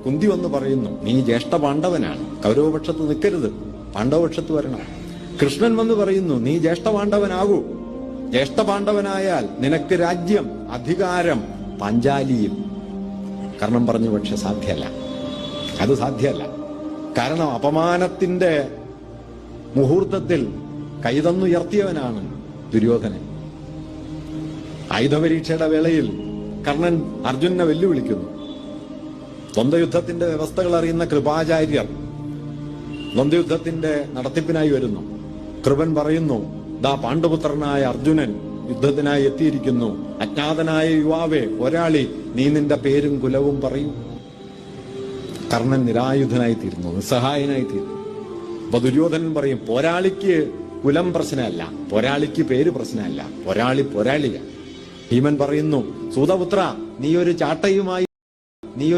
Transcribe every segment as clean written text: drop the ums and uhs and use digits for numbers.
കുന്തി വന്ന് പറയുന്നു, നീ ജ്യേഷ്ഠ പാണ്ഡവനാണ്, കൗരവപക്ഷത്ത് നിൽക്കരുത്, പാണ്ഡവപക്ഷത്ത് വരണം. കൃഷ്ണൻ വന്ന് പറയുന്നു, നീ ജ്യേഷ്ഠ പാണ്ഡവനാകൂ, ജ്യേഷ്ഠ പാണ്ഡവനായാൽ നിനക്ക് രാജ്യം, അധികാരം പാഞ്ചാലിയിൽ. കർണൻ പറഞ്ഞു, പക്ഷെ സാധ്യമല്ല, അത് സാധ്യമല്ല. കാരണം അപമാനത്തിന്റെ മുഹൂർത്തത്തിൽ കൈതന്നുയർത്തിയവനാണ് ദുര്യോധനൻ. ആയുധപരീക്ഷയുടെ വേളയിൽ കർണൻ അർജുനനെ വെല്ലുവിളിക്കുന്നു. ദ്വന്ദ്വയുദ്ധത്തിന്റെ വ്യവസ്ഥകൾ അറിയുന്ന കൃപാചാര്യർ ദ്വന്ദ്വയുദ്ധത്തിന്റെ നടത്തിപ്പിനായി വരുന്നു. കൃപൻ പറയുന്നു, ദാ പാണ്ഡുപുത്രനായ അർജുനൻ യുദ്ധത്തിനായി എത്തിയിരിക്കുന്നു. അജ്ഞാതനായ യുവാവേ, ഒരാളി, നീ നിന്റെ പേരും കുലവും പറയൂ. കർണൻ നിരായുധനായി തീരുന്നു, നിസ്സഹായനായി തീരുന്നു. അപ്പൊ ദുര്യോധനൻ പറയും, പോരാളിക്ക് കുലം പ്രശ്നമല്ല, പോരാളിക്ക് പേര് പ്രശ്നമല്ല, പോരാളിയാണ്. ഭീമൻ പറയുന്നു, സൂതപുത്ര, നീ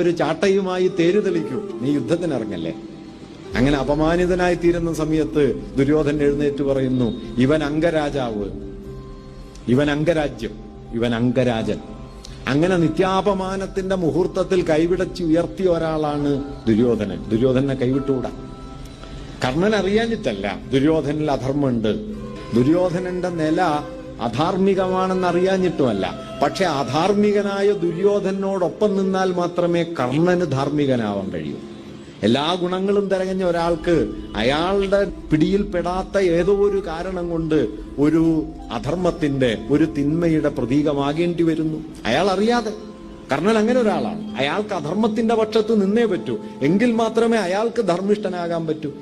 ഒരു ചാട്ടയുമായി തേര് തെളിക്കൂ, നീ യുദ്ധത്തിനിറങ്ങല്ലേ. അങ്ങനെ അപമാനിതനായി തീരുന്ന സമയത്ത് ദുര്യോധനൻ എഴുന്നേറ്റ് പറയുന്നു, ഇവൻ അംഗരാജാവ്, ഇവൻ അംഗരാജ്യം, ഇവൻ അംഗരാജൻ. അങ്ങനെ നിത്യാപമാനത്തിന്റെ മുഹൂർത്തത്തിൽ കൈവിടച്ച് ഉയർത്തിയ ഒരാളാണ് ദുര്യോധനൻ. ദുര്യോധനെ കൈവിട്ടുകൂടാ. കർണൻ അറിയാഞ്ഞിട്ടല്ല ദുര്യോധനിൽ അധർമ്മമുണ്ട്, ദുര്യോധനന്റെ നില അധാർമികമാണെന്ന് അറിയാഞ്ഞിട്ടുമല്ല. പക്ഷെ അധാർമികനായ ദുര്യോധനോടൊപ്പം നിന്നാൽ മാത്രമേ കർണന് ധാർമ്മികനാവാൻ കഴിയൂ. എല്ലാ ഗുണങ്ങളും തിരഞ്ഞ ഒരാൾക്ക് അയാളുടെ പിടിയിൽപ്പെടാത്ത ഏതോ ഒരു കാരണം കൊണ്ട് ഒരു അധർമ്മത്തിന്റെ, ഒരു തിന്മയുടെ പ്രതീകമാകേണ്ടി വരുന്നു. അയാൾ അറിയാതെ. കർണൻ അങ്ങനെ ഒരാളാണ്. അയാൾക്ക് അധർമ്മത്തിന്റെ പക്ഷത്ത് നിന്നേ പറ്റൂ, എങ്കിൽ മാത്രമേ അയാൾക്ക് ധർമ്മിഷ്ഠനാകാൻ പറ്റൂ.